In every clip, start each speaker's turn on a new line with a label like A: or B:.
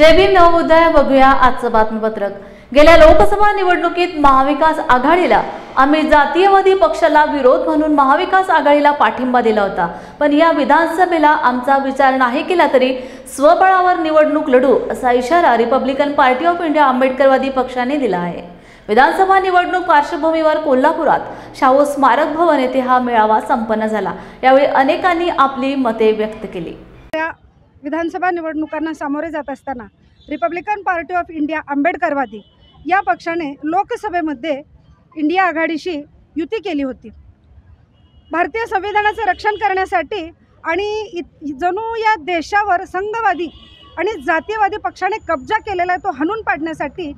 A: जय भीम नवोदय बघूया आजचं बातमीपत्रक। गेल्या लोकसभा निवडणुकीत महाविकास आघाडीला आम्ही जातीयवादी पक्षाला विरोध म्हणून महाविकास आघाडीला पाठिंबा दिला होता, पण या विधानसभेला आमचा विचार नाही केला तरी स्वबळावर निवडणूक लढू असा इशारा रिपब्लिकन पार्टी ऑफ इंडिया आंबेडकरवादी पक्षाने दिला आहे। विधानसभा निवडणूक पार्श्वभूमीवर कोल्हापुरात शाहू स्मारक भवन येथे हा मेळावा संपन्न झाला। यावेळी अनेकांनी आपली मते व्यक्त केली।
B: विधानसभा निवडणुकांना सामोरे जात असताना रिपब्लिकन पार्टी ऑफ इंडिया आंबेडकरवादी या पक्षाने लोकसभेमध्ये इंडिया आघाडीशी युती केली होती। भारतीय संविधानाचे रक्षण करण्यासाठी आणि जणू या देशावर संघवादी आणि जातीयवादी पक्षाने कब्जा केलेला आहे तो हाणून पाडण्यासाठी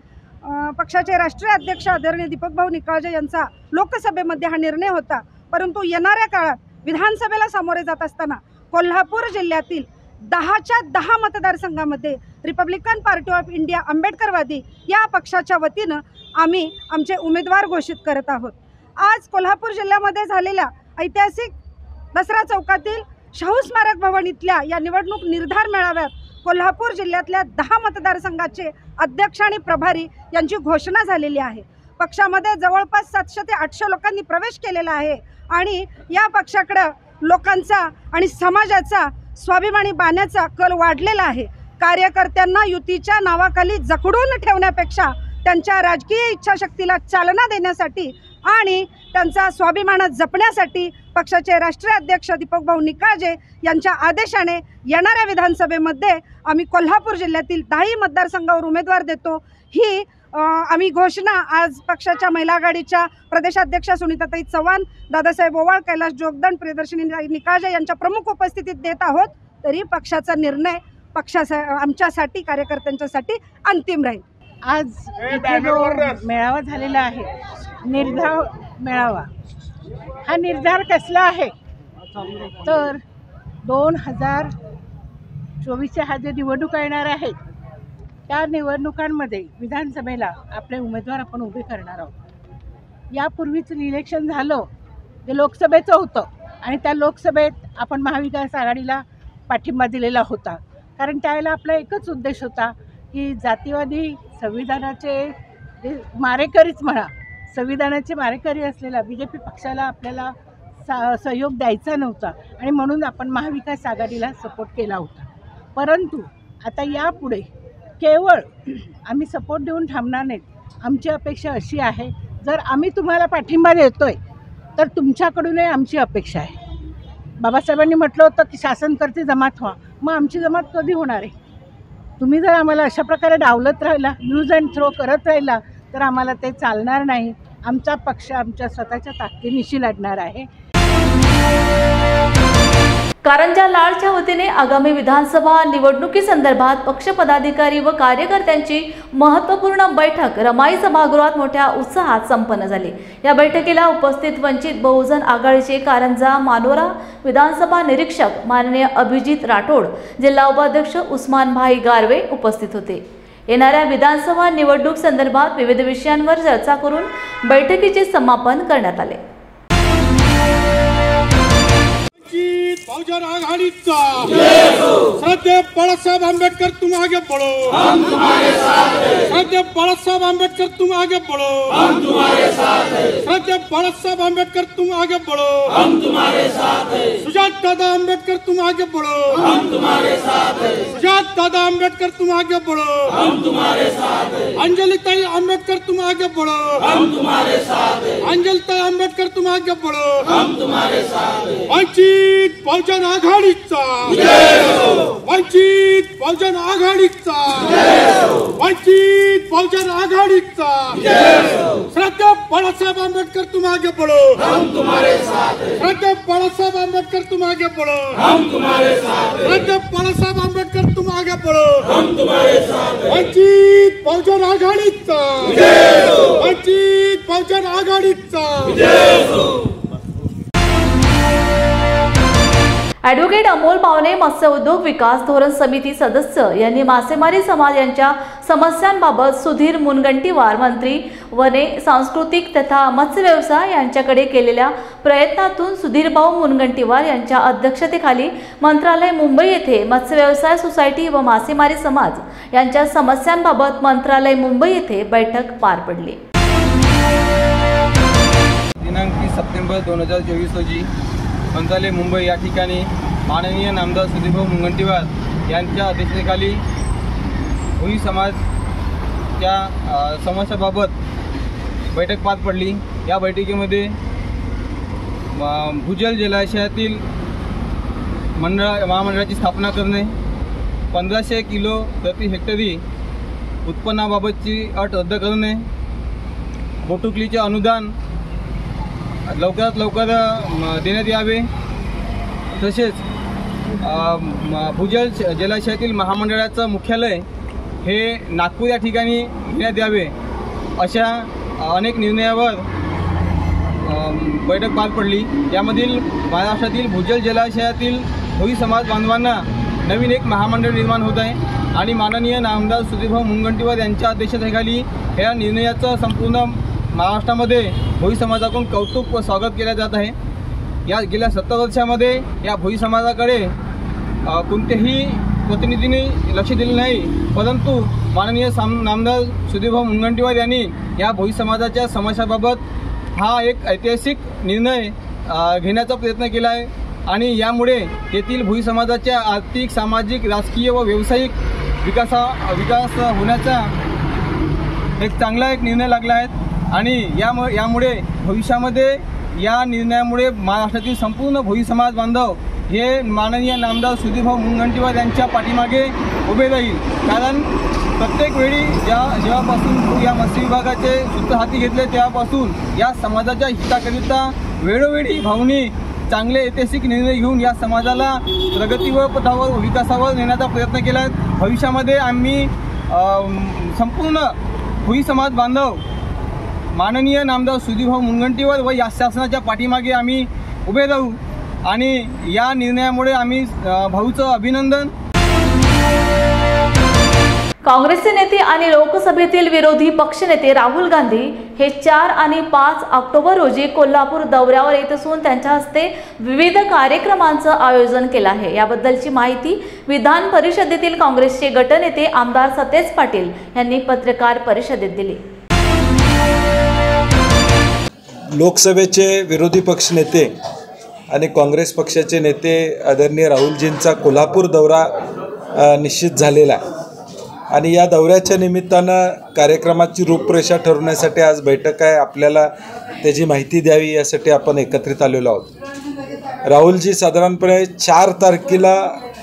B: पक्षाचे राष्ट्रीय अध्यक्ष आदरणीय दीपकभाऊ निकाळजे यांचा लोकसभेमध्ये हा निर्णय होता। परंतु येणाऱ्या काळात विधानसभेला सामोरे जात असताना कोल्हापूर जिल्ह्यातील 10च्या 10 मतदारसंघामध्ये रिपब्लिकन पार्टी ऑफ इंडिया आंबेडकरवादी या पक्षाच्या वतीनं आम्ही आमचे उमेदवार घोषित करत आहोत। आज कोल्हापूर जिल्ह्यामध्ये झालेल्या ऐतिहासिक दसरा चौकातील शाहू स्मारक भवन इथल्या या निवडणूक निर्धार मेळाव्यात कोल्हापूर जिल्ह्यातल्या 10 मतदारसंघाचे अध्यक्ष आणि प्रभारी यांची घोषणा झालेली आहे। पक्षामध्ये जवळपास 700 ते 800 लोकांनी प्रवेश केलेला आहे आणि या पक्षाकडे लोकांचा आणि समाजाचा स्वाभिमानी बाण्याचा कल वाढलेला आहे। कार्यकर्त्यांना युतीच्या नावाखाली जखडून ठेवण्यापेक्षा त्यांच्या राजकीय इच्छाशक्तीला चालना देण्यासाठी आणि त्यांचा स्वाभिमान जपण्यासाठी पक्षाचे राष्ट्रीय अध्यक्ष दीपकभाऊ निकाळजे यांच्या आदेशाने येणाऱ्या विधानसभेमध्ये आम्ही कोल्हापूर जिल्ह्यातील 10 मतदारसंघावर उमेदवार देतो। ही आम्ही घोषणा आज पक्षाच्या महिला आघाडीच्या प्रदेशाध्यक्ष सुनीताताई चव्हाण, दादासाहेब ओवाळ, कैलास जोगदंड, प्रियदर्शनी निकाळजे यांच्या प्रमुख उपस्थितीत देत आहोत। तरी पक्षाचा निर्णय आमच्यासाठी कार्यकर्त्यांच्यासाठी अंतिम राहील।
C: आज इथे जो मेळावा झालेला आहे निर्धार मेळावा, हा निर्धार कसला आहे तर 2024च्या ह्या जे निवडणुका येणार आहेत त्या निवडणुकांमध्ये विधानसभेला आपले उमेदवार आपण उभे करणार आहोत। यापूर्वीच इलेक्शन झालं ते लोकसभेचं होतं आणि त्या लोकसभेत आपण महाविकास आघाडीला पाठिंबा दिलेला होता, कारण त्यावेळेला आपला एकच उद्देश होता की जातीवादी संविधानाचे मारेकरीच म्हणा, संविधानाचे मारेकरी असलेला BJP पक्षाला आपल्याला सहयोग द्यायचा नव्हता आणि म्हणून आपण महाविकास आघाडीला सपोर्ट केला होता। परंतु आता यापुढे केवळ आम्ही सपोर्ट देऊन थांबणार नाहीत। आमची अपेक्षा अशी आहे, जर आम्ही तुम्हाला पाठिंबा देतोय तर तुमच्याकडूनही आमची अपेक्षा आहे। बाबासाहेबांनी म्हटलं होतं की शासनकर्ते जमात व्हा, मग आमची जमात कधी होणार आहे? तुम्ही जर आम्हाला अशा प्रकारे डावलत राहिला, यूज अँड थ्रो करत राहिला तर आम्हाला ते चालणार नाही। आमचा पक्ष आमच्या स्वतःच्या ताकदीनिशी लढणार आहे।
A: कारंजा लाडच्या वतीने आगामी विधानसभा निवडणुकीसंदर्भात पक्ष पदाधिकारी व कार्यकर्त्यांची महत्त्वपूर्ण बैठक रमाई सभागृहात मोठ्या उत्साहात संपन्न झाली। या बैठकीला उपस्थित वंचित बहुजन आघाडीचे कारंजा मानोरा विधानसभा निरीक्षक माननीय अभिजित राठोड, जिल्हा उपाध्यक्ष उस्मान भाई गारवे उपस्थित होते। येणाऱ्या विधानसभा निवडणूक संदर्भात विविध विषयांवर चर्चा करून बैठकीचे समापन करण्यात आले।
D: बहुजन आघाडीचा श्रद्धेय बाळासाहेब आंबेडकर तुम आगे बढ़ो, हम तुम्हारे साथ हैं। श्रद्धेय बाळासाहेब आंबेडकर तुम आगे बढ़ो, हम तुम्हारे साथ हैं। श्रद्धेय बाळासाहेब आंबेडकर तुम आगे बढ़ो, हम तुम्हारे साथ हैं। सुजात दादा आंबेडकर तुम आगे बढ़ो, हम तुम्हारे साथ हैं। सुजात दादा आंबेडकर तुम आगे बढ़ो, हम तुम्हारे साथ हैं। अंजलिताई आंबेडकर तुम आगे बढ़ो, हम तुम्हारे साथ हैं। अंजलिताई आंबेडकर तुम आगे बढ़ो, हम तुम्हारे साथ हैं। वंचित बहुजन आघाडीचा वंचित बहुजन आघाडीचा वंचित बहुजन आघाडीचा श्रद्धेय बाळासाहेब आंबेडकर तुम आगे बढ़ो, हम तुम्हारे साथ हैं। श्रद्धेय बाळासाहेब आंबेडकर तुम आगे बढ़ो, हम तुम्हारे साथ हैं। श्रद्धेय बाळासाहेब आंबेडकर तुम आगे बढ़ो, हम तुम्हारे साथ हैं। वंचित बहुजन आघाडीचा वंचित बहुजन आघाडीचा।
A: ॲडव्होकेट अमोल पावणे मत्स्य उद्योग विकास धोरण समिती सदस्य यांनी मासेमारी समाज यांच्या समस्यांबाबत सुधीर मुनगंटीवार मंत्री वने, सांस्कृतिक तथा मत्स्य व्यवसाय यांच्याकडे केलेल्या प्रयत्नातून सुधीरभाऊ मुनगंटीवार यांच्या अध्यक्षतेखाली मंत्रालय मुंबई येथे मत्स्य व्यवसाय सोसायटी व मासेमारी समाज यांच्या समस्यांबाबत मंत्रालय मुंबई येथे बैठक पार पडली।
E: दिनांक 30 सप्टेंबर 2024 रोजी मंत्रालय मुंबई या ठिकाणी माननीय नामदार सुधीरभाऊ मुनगंटीवार यांच्या अध्यक्षतेखाली भोई समाजच्या समस्याबाबत बैठक पार पडली। या बैठकीमध्ये भूजल जलाशयातील महामंडळाची स्थापना करणे, 1500 किलो प्रति हेक्टरी उत्पन्नाबाबतची अट रद्द करणे, बोटुकलीचे अनुदान लवकरात लवकर देण्यात यावे, तसेच भूजल जलाशयातील महामंडळाचं मुख्यालय हे नागपूर या ठिकाणी घेण्यात यावे, अशा अनेक निर्णयावर बैठक पार पडली। यामधील महाराष्ट्रातील भूजल जलाशयातील भोई समाज बांधवांना नवीन एक महामंडळ निर्माण होत आहे आणि माननीय नामदार सुधीरभाऊ मुनगंटीवार यांच्या अध्यक्षतेखाली ह्या निर्णयाचं संपूर्ण महाराष्ट्रामध्ये भोई समाजाकडून कौतुक व स्वागत केले जात आहे। या गेल्या 70 वर्षामध्ये या भोई समाजाकडे कोणत्याही प्रतिनिधींनी लक्ष दिले नाही, परंतु माननीय नामदार सुधीरभाऊ मुनगंटीवार यांनी या भोई समाजाच्या समस्याबाबत हा एक ऐतिहासिक निर्णय घेण्याचा प्रयत्न केला आहे आणि यामुळे येथील भोई समाजाच्या आर्थिक, सामाजिक, राजकीय व व्यावसायिक विकास होण्याचा एक चांगला निर्णय लागला आहे आणि यामुळे भविष्यामध्ये या निर्णयामुळे महाराष्ट्रातील संपूर्ण भोई समाज बांधव हे माननीय नामदार सुधीरभाऊ मुनगंटीवार यांच्या पाठीमागे उभे राहील। कारण प्रत्येक वेळी जेव्हापासून या मत्स्य विभागाचे सूत्र हाती घेतले तेव्हापासून या समाजाच्या हिताकरिता वेळोवेळी भाऊनी चांगले ऐतिहासिक निर्णय घेऊन या समाजाला प्रगतीवर पथावर विकासावर नेण्याचा प्रयत्न केला आहे। भविष्यामध्ये आम्ही संपूर्ण भोई समाज बांधव माननीय नामदार सुधीरभाऊ मुनगंटीवार व या शासनाच्या पाठीमागे आम्ही उभे राहू आणि या निर्णयामुळे आम्ही भाऊचं अभिनंदन।
A: काँग्रेसचे नेते आणि लोकसभेतील विरोधी पक्षनेते राहुल गांधी हे 4 आणि 5 ऑक्टोबर रोजी कोल्हापूर दौऱ्यावर येत असून त्यांच्या हस्ते विविध कार्यक्रमांचं आयोजन केलं आहे। याबद्दलची माहिती विधान परिषदेतील काँग्रेसचे गटनेते आमदार सतेज पाटील यांनी पत्रकार परिषदेत दिली।
F: लोकसभेचे विरोधी पक्षनेते आणि काँग्रेस पक्षाचे नेते आदरणीय राहुलजींचा कोल्हापूर दौरा निश्चित झालेला आहे आणि या दौऱ्याच्या निमित्तानं कार्यक्रमाची रूपरेषा ठरवण्यासाठी आज बैठक आहे। आपल्याला त्याची माहिती द्यावी यासाठी आपण एकत्रित आलेलो आहोत। राहुलजी साधारणपणे 4 तारखेला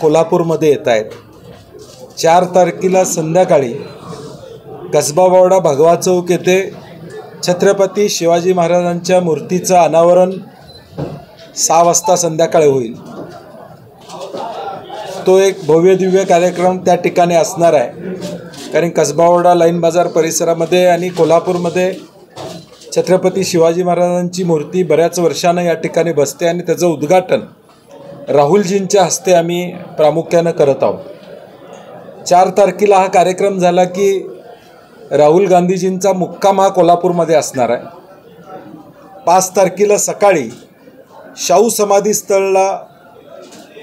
F: कोल्हापूरमध्ये येत आहेत। 4 तारखेला संध्याकाळी कसबा बावडा भगवा चौक येथे छत्रपती शिवाजी महाराजांच्या मूर्तीचं अनावरण 6 वाजता संध्याकाळी होईल। तो एक भव्य दिव्य कार्यक्रम त्या ठिकाणी असणार आहे, कारण कसबावडा लाईन बाजार परिसरामध्ये आणि कोल्हापूरमध्ये छत्रपती शिवाजी महाराजांची मूर्ती बऱ्याच वर्षानं या ठिकाणी बसते आणि त्याचं उद्घाटन राहुलजींच्या हस्ते आम्ही प्रामुख्यानं करत आहोत। 4 तारखेला हा कार्यक्रम झाला की राहुल गांधीजींचा मुक्काम हा कोल्हापूरमध्ये असणार आहे। 5 तारखेला सकाळी शाहू समाधी स्थळला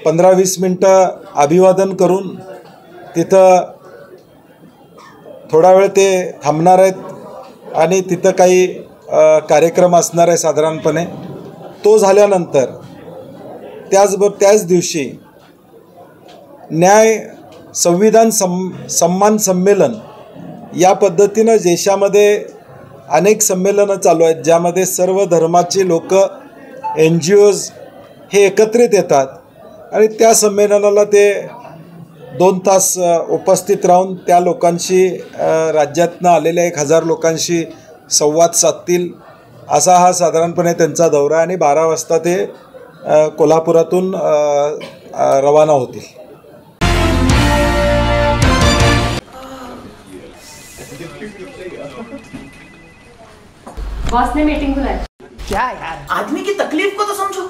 F: 15-20 मिनटं अभिवादन करून तिथं थोडा वेळ ते थांबणार आहेत आणि तिथं काही कार्यक्रम असणार आहे साधारणपणे। तो झाल्यानंतर त्याच दिवशी न्याय संविधान सन्मान संमेलन या पद्धतीनं देशामध्ये अनेक संमेलनं चालू आहेत, ज्यामध्ये सर्व धर्माचे लोक NGOज हे एकत्रित येतात आणि त्या संमेलनाला ते 2 तास उपस्थित राहून त्या लोकांशी राज्यातनं आलेल्या 1000 लोकांशी संवाद साधतील असा हा साधारणपणे त्यांचा दौरा आणि 12 वाजता ते कोल्हापुरातून रवाना होतील।
G: बॉस ने मीटिंग बुलाई।
H: क्या यार, आदमी की तकलीफ को तो समझो।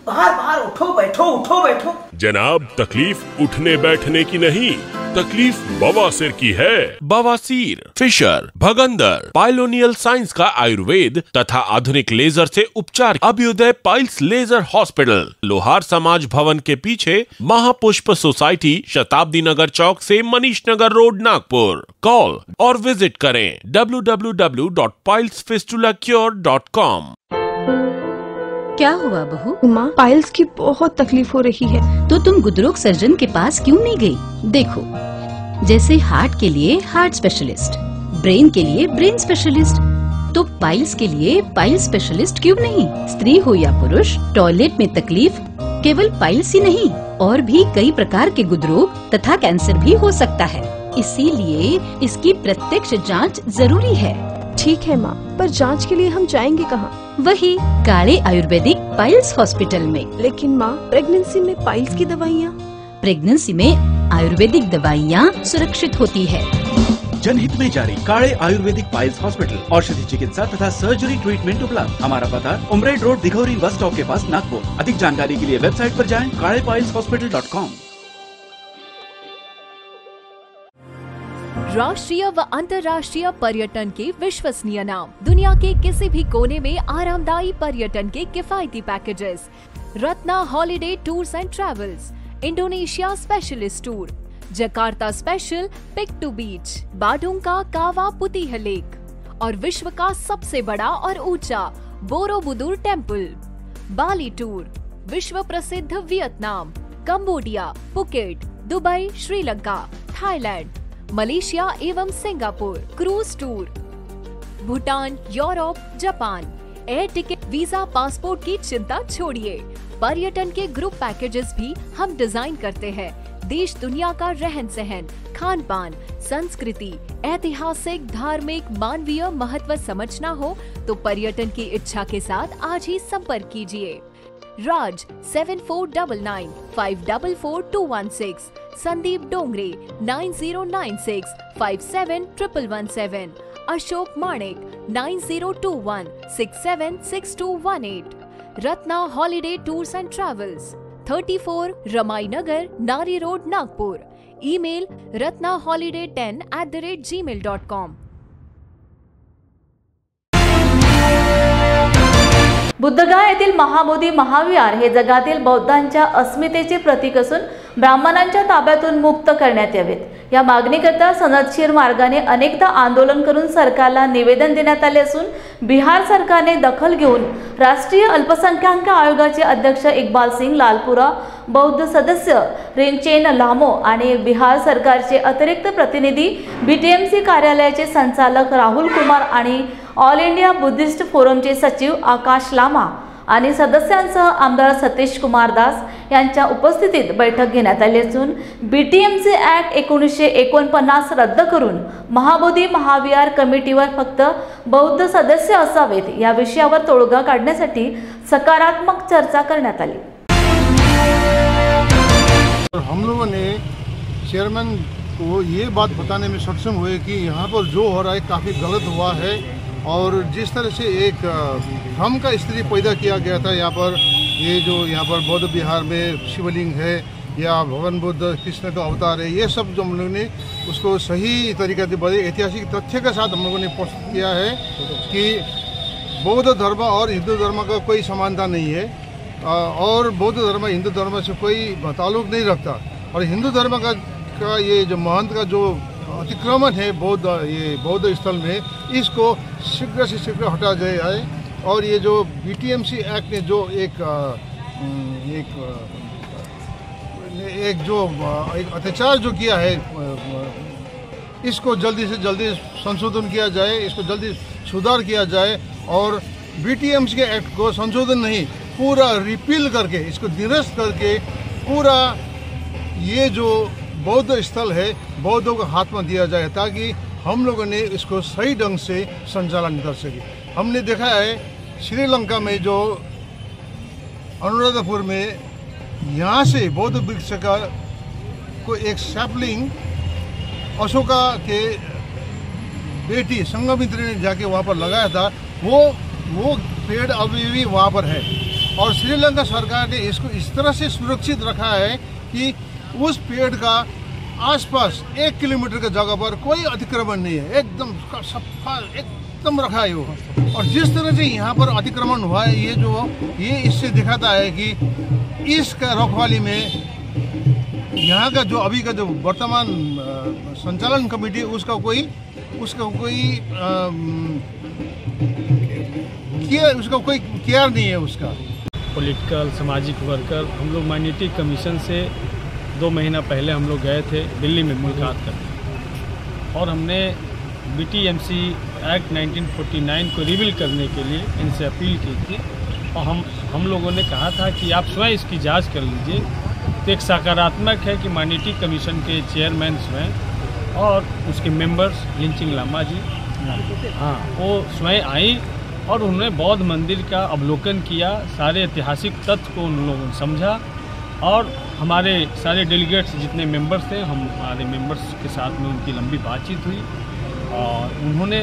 G: बार बार उठो बैठो।
H: जनाब, तकलीफ उठने बैठने की नहीं, तकलीफ बवासीर की है। बवासीर, फिशर, भगंदर, पाइलोनियल साइंस का आयुर्वेद तथा आधुनिक लेजर से उपचार। अभ्युदय पाइल्स लेजर हॉस्पिटल, लोहार समाज भवन के पीछे, महापुष्प सोसाइटी, शताब्दी नगर चौक से मनीष नगर रोड, नागपुर। कॉल और विजिट करें www.pilesfistulacure.com।
I: क्या हुआ बहू?
J: माँ, पाइल्स की बहुत तकलीफ हो रही है।
I: तो तुम गुदरोग सर्जन के पास क्यों नहीं गई? देखो, जैसे हार्ट के लिए हार्ट स्पेशलिस्ट, ब्रेन के लिए ब्रेन स्पेशलिस्ट, तो पाइल्स के लिए पाइल्स स्पेशलिस्ट क्यों नहीं? स्त्री हो या पुरुष, टॉयलेट में तकलीफ केवल पाइल्स ही नहीं, और भी कई प्रकार के गुदरोग तथा कैंसर भी हो सकता है। इसीलिए इसकी प्रत्यक्ष जांच जरूरी है।
J: ठीक है माँ, पर जांच के लिए हम जाएंगे कहाँ?
I: वही काले आयुर्वेदिक पाइल्स हॉस्पिटल में।
J: लेकिन माँ, प्रेगनेंसी में पाइल्स की दवाइयाँ?
I: प्रेगनेंसी में आयुर्वेदिक दवाइयाँ सुरक्षित होती है।
K: जनहित में जारी। काले आयुर्वेदिक पाइल्स हॉस्पिटल, औषधि चिकित्सा तथा सर्जरी ट्रीटमेंट उपलब्ध। हमारा पता उमरेड रोड, दिघौरी बस स्टॉप के पास, नागपुर। अधिक जानकारी के लिए वेबसाइट पर जाएं kalepileshospital.com।
L: राष्ट्रीय व अंतर्राष्ट्रीय पर्यटन के विश्वसनीय नाम, दुनिया के किसी भी कोने में आरामदायी पर्यटन के किफायती packages. Ratna holiday tours and travels, Indonesia specialist tour, Jakarta special pick to beach, बाडुंका कावा पुतिह लेक, और विश्व का सबसे बड़ा और ऊंचा बोरोबुदुर टेम्पल। बाली टूर, विश्व प्रसिद्ध Vietnam, Cambodia, Phuket, Dubai, Sri Lanka, Thailand, Malaysia एवं Singapore. Cruise tour, Bhutan, Europe, Japan. Air ticket, visa, passport की चिंता छोड़िए। पर्यटन के ग्रुप पैकेजेस भी हम डिजाइन करते हैं। देश दुनिया का रहन सहन, खान पान, संस्कृति, ऐतिहासिक, धार्मिक, मानवीय महत्व समझना हो तो पर्यटन की इच्छा के साथ आज ही संपर्क कीजिए। Raj 7499544216, Sandeep Dongre 9096571117, Ashok Manik 9021676218। Ratna holiday tours and travels, 34 Ramai Nagar, Nari road, Nagpur. Email ratnaholiday10@gmail.com।
A: Bodh Gaya येथील महाबोधी महाविहार हे जगातील बौद्धांच्या अस्मितेचे प्रतीक असून ब्राह्मणांच्या ताब्यातून मुक्त करण्यात यावेत। या मागणीकरता सनदशीर मार्गाने अनेकदा आंदोलन करून सरकारला निवेदन देण्यात आले असून बिहार सरकारने दखल घेऊन राष्ट्रीय अल्पसंख्याक आयोगाचे अध्यक्ष इक्बाल सिंग लालपुरा, बौद्ध सदस्य रिंचेन लामो आणि बिहार सरकारचे अतिरिक्त प्रतिनिधी BTMC कार्यालयाचे संचालक राहुल कुमार आणि ऑल इंडिया बुद्धिस्ट फोरमचे सचिव आकाश लामा आणि सदस्यांसह आमदार सतीश कुमार दास यांच्या उपस्थितीत बैठक घेण्यात आली असून BTMC ॲक्ट 1949 रद्द करून महाबोधी महाविहार कमिटीवर फक्त बौद्ध सदस्य असावेत या विषयावर तोडगा काढण्यासाठी सकारात्मक चर्चा करण्यात आली।
D: हम लोगों ने चेयरमैन को ये बात बताने में सक्षम हुए कि यहाँ पर जो हो रहा है काफ़ी गलत हुआ है और जिस तरह से एक भ्रम का स्थिति पैदा किया गया था यहाँ पर, ये जो यहाँ पर बौद्ध बिहार में शिवलिंग है या भगवान बुद्ध कृष्ण का अवतार है, ये सब जो हम लोगों ने उसको सही तरीके से बड़े ऐतिहासिक तथ्य के साथ हम लोगों ने प्रस्तुत किया है कि बौद्ध धर्म और हिंदू धर्म का कोई समानता नहीं है और बौद्ध धर्म हिंदू धर्म से कोई ताल्लुक नहीं रखता और हिंदू धर्म का ये जो महंत का जो अतिक्रमण है बौद्ध स्थल में, इसको शीघ्र से शीघ्र हटा जाए और ये जो BTMC एक्ट ने जो एक अत्याचार जो किया है, इसको जल्दी से जल्दी संशोधन किया जाए, इसको जल्दी सुधार किया जाए और BTMC के एक्ट को संशोधन नहीं पूरा रिपील करके, इसको निरस्त करके पूरा ये जो बौद्ध स्थल है बौद्धों को हाथ में दिया जाए ताकि हम लोगों ने इसको सही ढंग से संचालन कर सके। हमने देखा है श्रीलंका में जो अनुराधापुर में यहाँ से बौद्ध वृक्ष का को एक सैपलिंग अशोका के बेटी संघमित्री ने जाके वहाँ पर लगाया था, वो पेड़ अभी भी वहाँ पर है और श्रीलंका सरकार ने इसको इस तरह से सुरक्षित रखा है कि उस पेड़ का आसपास 1 किलोमीटर की जगह पर कोई अतिक्रमण नहीं है, एकदम सफा एकदम रखा है वो। और जिस तरह से यहाँ पर अतिक्रमण हुआ है, ये इससे दिखाता है कि इसका रखवाली में यहाँ का जो अभी का जो वर्तमान संचालन कमेटी उसका कोई केयर नहीं है उसका।
M: पॉलिटिकल सामाजिक वर्कर हम लोग माइनॉरिटी कमीशन से 2 महीना पहले हम लोग गए थे दिल्ली में मुलाकात करने, और हमने BTMC एक्ट 1949 को रिवील करने के लिए इनसे अपील की थी। और हम लोगों ने कहा था कि आप स्वयं इसकी जांच कर लीजिए। तो एक सकारात्मक है कि माइनॉरिटी कमीशन के चेयरमैन स्वयं और उसके मेंबर्स लिंचिंग लामा जी, हाँ, वो स्वयं आई और उन्होंने बौद्ध मंदिर का अवलोकन किया, सारे ऐतिहासिक तथ्य को उन लोगों ने समझा। और हमारे सारे डेलीगेट्स जितने मेंबर्स थे, हमारे मेंबर्स के साथ में उनकी लंबी बातचीत हुई और उन्होंने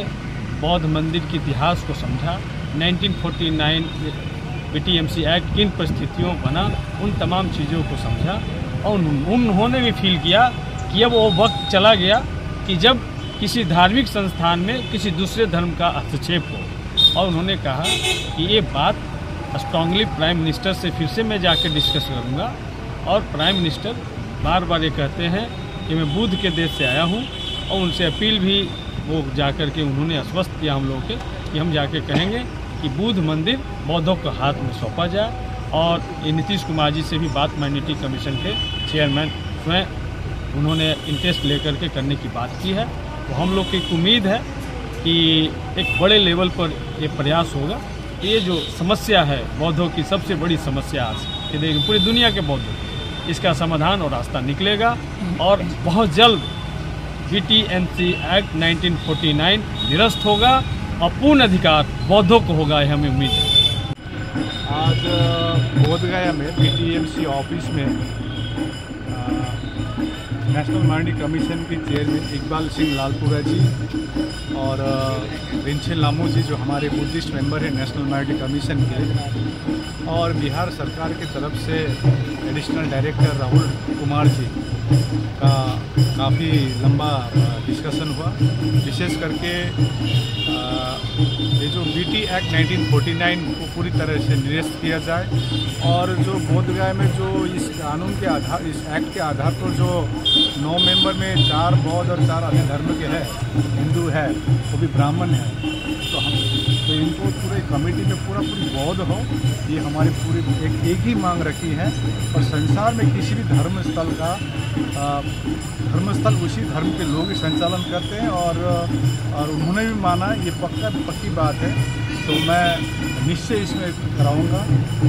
M: बौद्ध मंदिर के इतिहास को समझा। 1949 BTMC एक्ट किन परिस्थितियों बना, उन तमाम चीज़ों को समझा। और उन्होंने भी फील किया कि अब वो वक्त चला गया कि जब किसी धार्मिक संस्थान में किसी दूसरे धर्म का हस्तक्षेप हो। और उन्होंने कहा कि ये बात स्ट्रांगली प्राइम मिनिस्टर से फिर से मैं जाकर डिस्कस करूँगा। और प्राइम मिनिस्टर बार बार ये कहते हैं कि मैं बुद्ध के देश से आया हूँ, और उनसे अपील भी वो जाकर के उन्होंने आश्वस्त किया हम लोगों के कि हम जाके कहेंगे कि बुद्ध मंदिर बौद्धों के हाथ में सौंपा जाए। और ये नीतीश कुमार जी से भी बात माइनॉरिटी कमीशन के चेयरमैन स्वयं उन्होंने इंटरेस्ट लेकर के करने की बात की है। तो हम लोग की उम्मीद है कि एक बड़े लेवल पर ये प्रयास होगा। ये जो समस्या है बौद्धों की, सबसे बड़ी समस्या आज ये देखिए पूरी दुनिया के बौद्धों, इसका समाधान और रास्ता निकलेगा। और बहुत जल्द BTMC एक्ट 1949 निरस्त होगा और पूर्ण अधिकार बौद्धों को होगा, यह हमें उम्मीद है।
N: आज बोधगया में BTMC ऑफिस में नेशनल माइनॉरिटी कमीशन के चेयरमैन इकबाल सिंह लालपुरा जी और रिंचे लामू जी, जो हमारे बुद्धिस्ट मेंबर हैं नेशनल माइनॉरिटी कमीशन के, और बिहार सरकार की तरफ से एडिशनल डायरेक्टर राहुल कुमार जी का काफ़ी लंबा डिस्कशन हुआ। विशेष करके ये जो BT एक्ट 1949 को पूरी तरह से निरस्त किया जाए, और जो बोधगया में जो इस कानून के आधार, इस एक्ट के आधार पर जो 9 मेंबर में 4 बौद्ध और 4 अन्य धर्म के हैं, हिंदू है, वो भी ब्राह्मण है, तो इनको पूरे कमेटी में पूरी बौद्ध हो, ये हमारी पूरी एक ही मांग रखी है। और संसार में किसी भी धर्मस्थल का धर्मस्थल उसी धर्म के लोग ही संचालन करते हैं, और उन्होंने भी माना, ये पक्की बात है। तो मैं निश्चय इसमें कराऊंगा,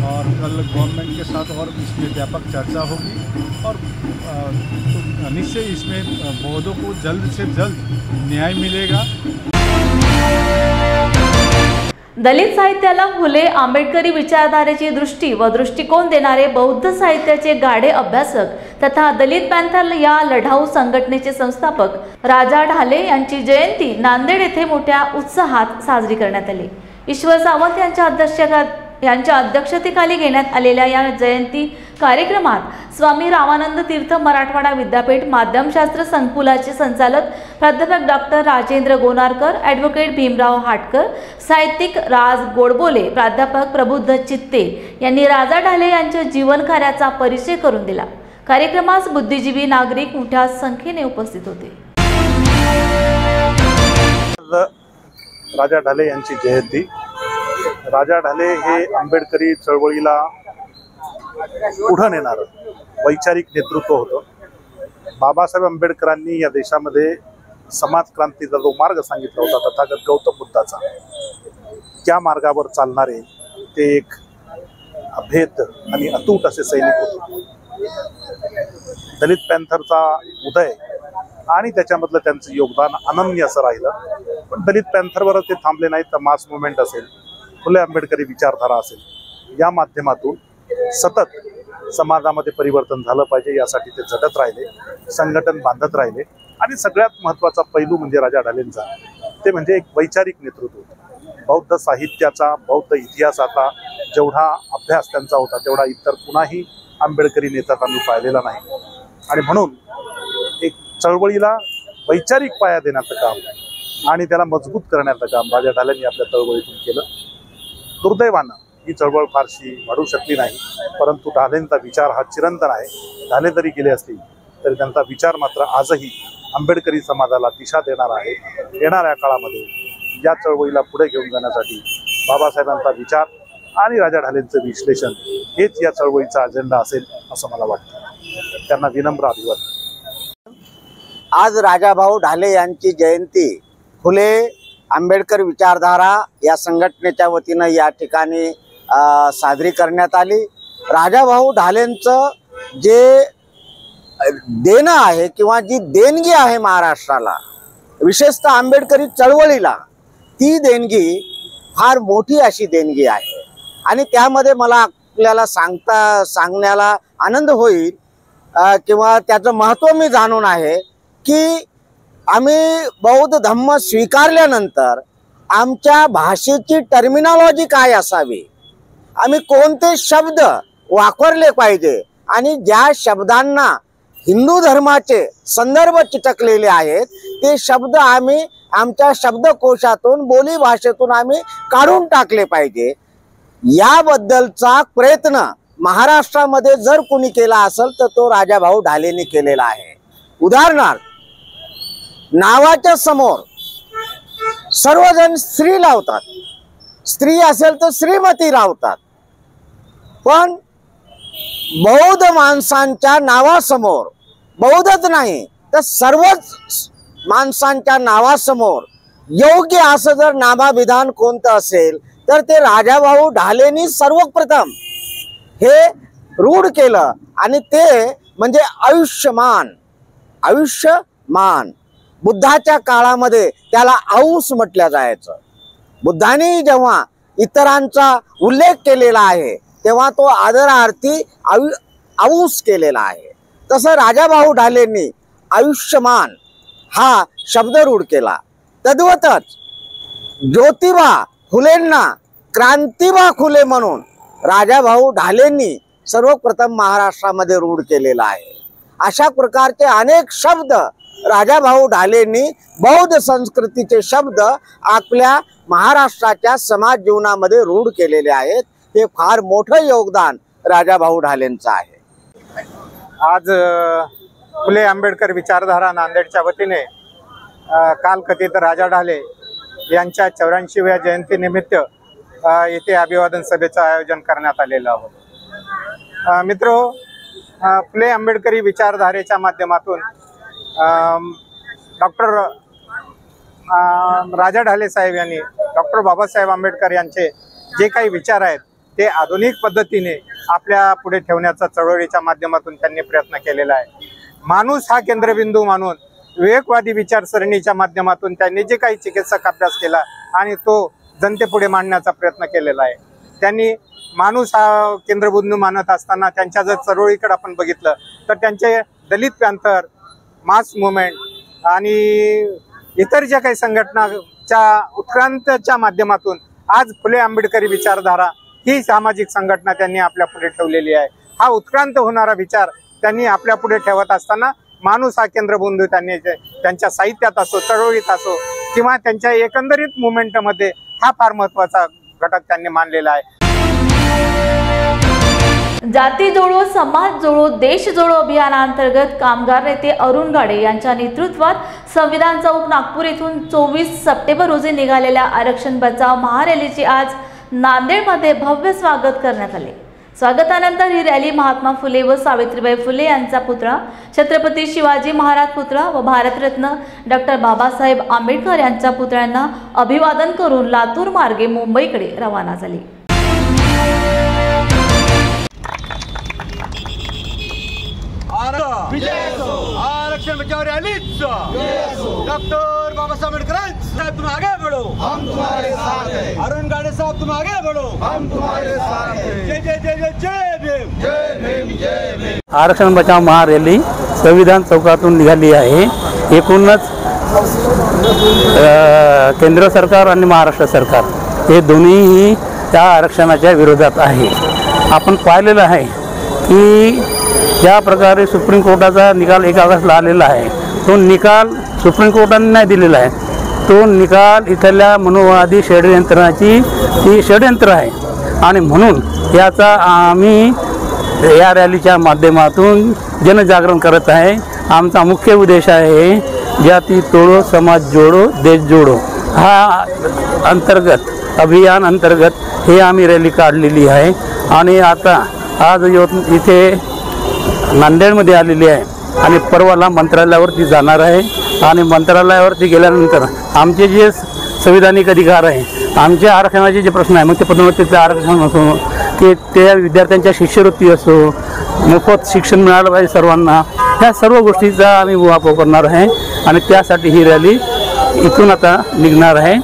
N: और कल गवर्नमेंट के साथ और इसमें व्यापक चर्चा होगी, और तो निश्चय इसमें बौद्धों को जल्द से जल्द न्याय मिलेगा।
A: दलित साहित्याला फुले आंबेडकरी विचारधारेची दृष्टी व दृष्टिकोन देणारे बौद्ध साहित्याचे गाढे अभ्यासक तथा दलित पॅन्थर या लढाऊ संघटनेचे संस्थापक राजा ढाले यांची जयंती नांदेड येथे मोठ्या उत्साहात साजरी करण्यात आली। ईश्वर सावंत यांच्या अध्यक्षतेखाली घेण्यात आलेल्या या जयंती कार्यक्रमात स्वामी रामानंद तीर्थ मराठवाडा विद्यापीठ माध्यमशास्त्र संकुलाचे संचालक प्राध्यापक डॉक्टर राजेंद्र गोनारकर, ॲडव्होकेट भीमराव हाटकर, साहित्यिक राज गोडबोले, प्राध्यापक प्रबुद्ध चित्ते यांनी राजा ढाले यांच्या जीवन कार्याचा परिचय करून दिला। कार्यक्रमास बुद्धिजीवी नागरिक मोठ्या संख्येने उपस्थित होते।
O: राजा ढाले यांची जयंती। राजा ढाले हे आंबेडकरी चळवळीला पुढे नेणारं वैचारिक नेतृत्व होतं। बाबासाहेब आंबेडकरांनी या देशामध्ये समाज क्रांतीचा जो मार्ग सांगितला होता तथागत गौतम बुद्धाचा, त्या मार्गावर चालणारे ते एक अभेद आणि अतूट असे सैनिक होते। दलित पॅन्थरचा उदय आणि त्याच्यामधलं त्यांचं योगदान अनन्य असं राहिलं। पण दलित पॅन्थरवर ते थांबले नाहीत, तर मास मुवमेंट असेल, फुले आंबेडकरी विचारधारा असेल, या माध्यमातून सतत समाजामध्ये परिवर्तन झालं पाहिजे यासाठी ते झटत राहिले, संघटन बांधत राहिले। आणि सगळ्यात महत्त्वाचा पैलू म्हणजे राजा ढालेंचा, ते म्हणजे एक वैचारिक नेतृत्व। बौद्ध साहित्याचा, बौद्ध इतिहासाचा जेवढा अभ्यास त्यांचा होता तेवढा इतर कुणाही आंबेडकरी नेत्यात आम्ही पाहिलेला नाही. आणि म्हणून एक चळवळीला वैचारिक पाया देण्याचं काम आणि त्याला मजबूत करण्याचं काम राजा ढालेंनी आपल्या चळवळीतून केलं. दुर्दैवानं ही चळवळ फारशी वाढू शकली नाही, परंतु ढालेंचा विचार हा चिरंतन आहे. ढाले जरी गेले असतील तरी त्यांचा विचार मात्र आजही आंबेडकरी समाजाला दिशा देणार आहे. येणाऱ्या काळामध्ये या चळवळीला पुढे घेऊन जाण्यासाठी बाबासाहेबांचा विचार आणि राजा ढालेंचं विश्लेषण हेच या चळवळीचा अजेंडा असेल असं मला वाटतं. त्यांना विनम्र अभिवादन.
P: आज राजाभाऊ ढाले यांची जयंती फुले आंबेडकर विचारधारा या संघटनेच्या वतीनं या ठिकाणी साजरी करण्यात आली. राजाभाऊ ढालेंचं जे देणं आहे किंवा जी देणगी आहे महाराष्ट्राला, विशेषतः आंबेडकरी चळवळीला, ती देणगी फार मोठी अशी देणगी आहे. आणि त्यामध्ये मला आपल्याला सांगण्याला आनंद होईल किंवा त्याचं महत्त्व मी जाणून आहे की आम्ही बौद्ध धम्म स्वीकारल्यानंतर आमच्या भाषेची टर्मिनॉलॉजी काय असावी, आम्ही कोणते शब्द वापरले पाहिजे आणि ज्या शब्दांना हिंदू धर्माचे संदर्भ चिटकलेले आहेत ते शब्द आम्ही आमच्या शब्दकोशातून, बोली भाषेतून आम्ही काढून टाकले पाहिजे. याबद्दलचा प्रयत्न महाराष्ट्रामध्ये जर कोणी केला असेल तर तो राजाभाऊ ढालेंनी केलेला आहे. उदाहरणार्थ, नावाच्या समोर सर्वजण स्त्री लावतात, स्त्री असेल तर श्रीमती लावतात, पण बौद्ध माणसांच्या नावासमोर, बौद्धच नाही तर सर्वच माणसांच्या नावासमोर योग्य असं जर नामाभिधान कोणतं असेल तर ते राजाभाऊ ढालेंनी सर्वप्रथम हे रूढ केलं. आणि ते म्हणजे आयुष्यमान. आयुष्यमान बुद्धाच्या काळामध्ये त्याला औस म्हटलं जायचं. बुद्धाने जेव्हा इतरांचा उल्लेख केलेला आहे तेव्हा तो आदरार्थी औस केलेला आहे. तसं राजाभाऊ ढालेंनी आयुष्यमान हा शब्द रूढ केला. तद्वतच ज्योतिबा फुलेंना क्रांतिबा फुले म्हणून राजाभाऊ ढालेंनी सर्वप्रथम महाराष्ट्रामध्ये रूढ केलेला आहे. अशा प्रकारचे अनेक शब्द राजाभाऊ ढालेंनी, बौद्ध संस्कृतीचे शब्द आपल्या महाराष्ट्राच्या समाज जीवनामध्ये रूढ केलेले आहेत. हे फार मोठं योगदान राजाभाऊ ढालेंचं आहे.
Q: आज फुले आंबेडकर विचारधारा नांदेडच्या वतीने कालकथित राजा ढाले यांच्या 84व्या जयंतीनिमित्त येथे अभिवादन सभेचं आयोजन करण्यात आलेलं आहे. मित्रो, फुले आंबेडकरी विचारधारेच्या माध्यमातून डॉक्टर राजा ढाले साहेब यांनी डॉक्टर बाबासाहेब आंबेडकर यांचे जे काही विचार आहेत ते आधुनिक पद्धतीने आपल्या पुढे ठेवण्याचा चळवळीच्या माध्यमातून त्यांनी प्रयत्न केलेला आहे. माणूस हा केंद्रबिंदू मानून विवेकवादी विचारसरणीच्या माध्यमातून त्यांनी जे काही चिकित्सक अभ्यास केला आणि तो जनतेपुढे मांडण्याचा प्रयत्न केलेला आहे. त्यांनी माणूस हा केंद्रबिंदू मानत असताना त्यांच्या जर चळवळीकडे आपण बघितलं तर त्यांचे दलित पॅंथर, मास मुवमेंट आणि इतर ज्या काही संघटनाच्या उत्क्रांतीच्या माध्यमातून आज फुले आंबेडकरी विचारधारा ही सामाजिक संघटना त्यांनी आपल्या पुढे ठेवलेली आहे. हा उत्क्रांत होणारा विचार त्यांनी आपल्या पुढे ठेवत असताना माणूस हा केंद्रबिंदू त्यांनी त्यांच्या साहित्यात असो, चळवळीत असो किंवा त्यांच्या एकंदरीत मुवमेंटमध्ये हा फार महत्त्वाचा घटक त्यांनी मानलेला आहे.
A: जाती जोडो, समाज जोडो, देश जोडो अभियानांतर्गत कामगार नेते अरुण गाडे यांच्या नेतृत्वात संविधान चौक नागपूर येथून 24 सप्टेंबर रोजी निघालेल्या आरक्षण बचाव महारॅलीचे आज नांदेडमध्ये भव्य स्वागत करण्यात आले. स्वागतानंतर ही रॅली महात्मा फुले व सावित्रीबाई फुले यांचा पुतळा, छत्रपती शिवाजी महाराज पुतळा व भारतरत्न डॉक्टर बाबासाहेब आंबेडकर यांच्या पुतळ्यांना अभिवादन करून लातूर मार्गे मुंबईकडे रवाना झाली.
R: आरक्षण बचाओ रैलीचा डॉक्टर बाबासाहेब आंबेडकर साहब तुम आगे बढ़ो, हम तुम्हारे साथ हैं. अरुण गाड़े साहब तुम आगे बढ़ो, हम तुम्हारे साथ हैं. जय जय जय जय जय भीम, जय भीम, जय भीम.
S: आरक्षण बचाव महारॅली संविधान चौकातून निघाली आहे. एकूणच केंद्र सरकार आणि महाराष्ट्र सरकार हे दोन्हीही त्या आरक्षणाच्या विरोधात आहे. आपण पाहिलेलं आहे की ज्या प्रकारे सुप्रीम कोर्टाचा निकाल 1 ऑगस्टला आलेला आहे, तो निकाल सुप्रीम कोर्टाने नाही दिलेला आहे. तो निकाल इथल्या मनोवादी षडयंत्राची ती षडयंत्र आहे आणि म्हणून याचा आम्ही या रॅलीच्या माध्यमातून जनजागरण करत आहे. आमचा मुख्य उद्देश आहे जाती तोडो समाज जोडो देश जोडो हा अंतर्गत अभियान अंतर्गत हे आम्ही रॅली काढलेली आहे. आणि आता आज इथे नांदेडमध्ये आलेली आहे आणि परवाला मंत्रालयावरती जाणार आहे. आणि मंत्रालयावरती गेल्यानंतर आमचे जे संविधानिक अधिकार आहे, आमच्या आरक्षणाचे जे प्रश्न आहे, मग ते पदोन्नतीचं आरक्षण असो की त्या विद्यार्थ्यांच्या शिष्यवृत्ती असो, मोफत शिक्षण मिळालं पाहिजे सर्वांना, ह्या सर्व गोष्टीचा आम्ही उहापोह करणार आहे. आणि त्यासाठी ही रॅली इथून आता निघणार आहे.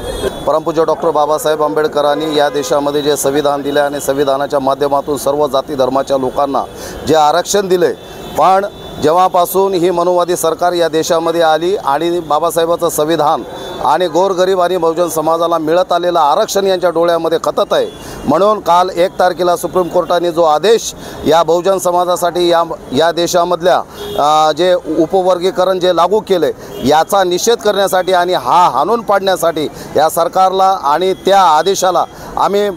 T: परमपूज्य डॉक्टर बाबासाहेब आंबेडकरांनी या देशामध्ये जे संविधान दिले आणि संविधानाच्या माध्यमातून सर्व जाती धर्माच्या लोकांना जे आरक्षण दिले, पण जेव्हापासून ही मनोवादी सरकार या देशामध्ये आली आणि बाबासाहेबाचं संविधान आणि गोरगरीब आणि बहुजन समाजाला मिळत आलेलं आरक्षण यांच्या डोळ्यामध्ये खतत आहे. म्हणून काल 1 तारखेला सुप्रीम कोर्टाने जो आदेश या बहुजन समाजासाठी या देशामधल्या जे उपवर्गीकरण जे लागू केले याचा निषेध करण्यासाठी आणि हा हाणून पाडण्यासाठी या सरकारला आणि त्या आदेशाला आम्ही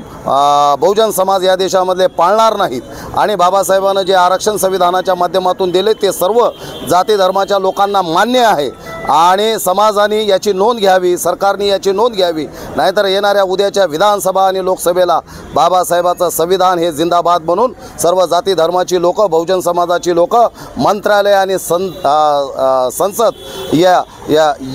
T: बहुजन समाज या देशामधले पाळणार नाहीत. आणि बाबासाहेबांना जे आरक्षण संविधानाच्या माध्यमातून दिले ते सर्व जाती धर्माच्या लोकांना मान्य आहे आणि समाजाने याची नोंद घ्यावी, सरकारने याची नोंद घ्यावी. नाहीतर येणाऱ्या उद्याच्या विधानसभा आणि लोकसभेला बाबासाहेबाचं संविधान हे जिंदाबाद म्हणून सर्व जाती धर्माची लोक, बहुजन समाजाची लोक, मंत्रालय आणि संसद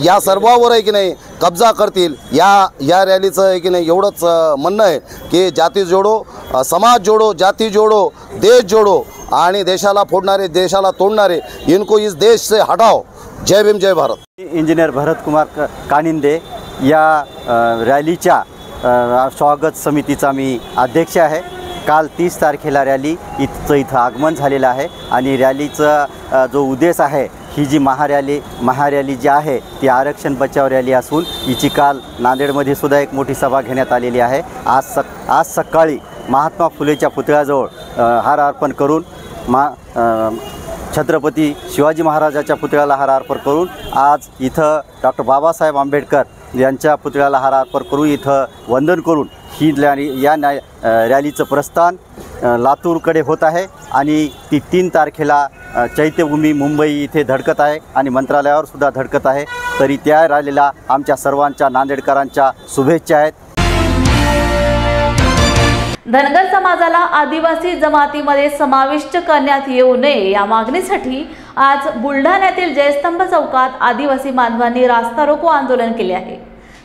T: या सर्वावर आहे की नाही कब्जा करतील. या रॅलीचं आहे की नाही एवढंच म्हणणं आहे की जाती जोडो, समाज जोडो, जाती जोडो, देश जोडो आणि देशाला फोडणारे, देशाला तोडणारे इनको इस देश से हटाओ. जय भीम, जय भारत.
U: इंजिनियर भरत कुमार कानिंदे या रॅलीच्या स्वागत समितीचा मी अध्यक्ष आहे. काल 30 तारखेला रॅली इथं आगमन झालेलं आहे आणि रॅलीचा जो उद्देश आहे, ही जी महारॅली जी आहे ती आरक्षण बचाव रॅली असून हिची काल नांदेडमध्ये सुद्धा एक मोठी सभा घेण्यात आलेली आहे. आज सकाळी महात्मा फुलेच्या पुतळ्याजवळ हार अर्पण करून छत्रपती शिवाजी महाराजाच्या पुतळ्याला हार अर्पण करून आज इथं डॉक्टर बाबासाहेब आंबेडकर यांच्या पुतळ्याला हार अर्पण करून इथं वंदन करून ही या रॅलीचं प्रस्थान लातूरकडे होत आहे. आणि ती 3 तारखेला चैत्यभूमी मुंबई इथे धडकत आहे आणि मंत्रालयावर सुद्धा धडकत आहे. तरी त्या रॅलीला आमच्या सर्वांच्या नांदेडकरांच्या शुभेच्छा आहेत.
A: धनगर समाजाला आदिवासी जमातीमध्ये समाविष्ट करण्यात येऊ नये या मागणीसाठी आज बुलढाण्यातील जयस्तंभ चौकात आदिवासी बांधवांनी रास्ता रोको आंदोलन केले आहे.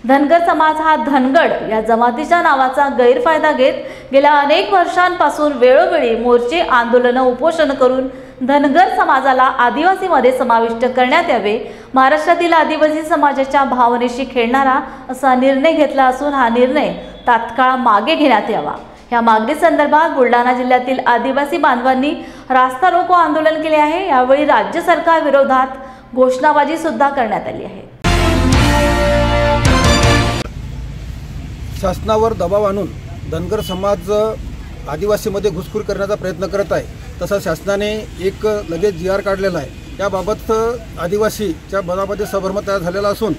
A: धनगर समाज हा धनगड या जमातीच्या नावाचा गैरफायदा घेत गेल्या अनेक वर्षांपासून वेळोवेळी मोर्चे, आंदोलनं, उपोषण करून धनगर समाजाला आदिवासीमध्ये समाविष्ट करण्यात यावे, महाराष्ट्रातील आदिवासी समाजाच्या भावनेशी खेळणारा असा निर्णय घेतला असून हा निर्णय तात्काळ मागे घेण्यात यावा. या मागणी संदर्भात बुलढाणा जिल्ह्यातील आदिवासी बांधवांनी रास्ता रोको आंदोलन केले आहे. यावेळी राज्य सरकार विरोधात घोषणाबाजी सुद्धा करण्यात आली आहे.
V: शासनावर दबाव आणून धनगर समाज आदिवासीमध्ये घुसखोरी करण्याचा प्रयत्न करत आहे. तसा शासनाने एक लगेच GR काढलेला आहे. याबाबत आदिवासीच्या मनामध्ये सबर्मत तयार झालेला असून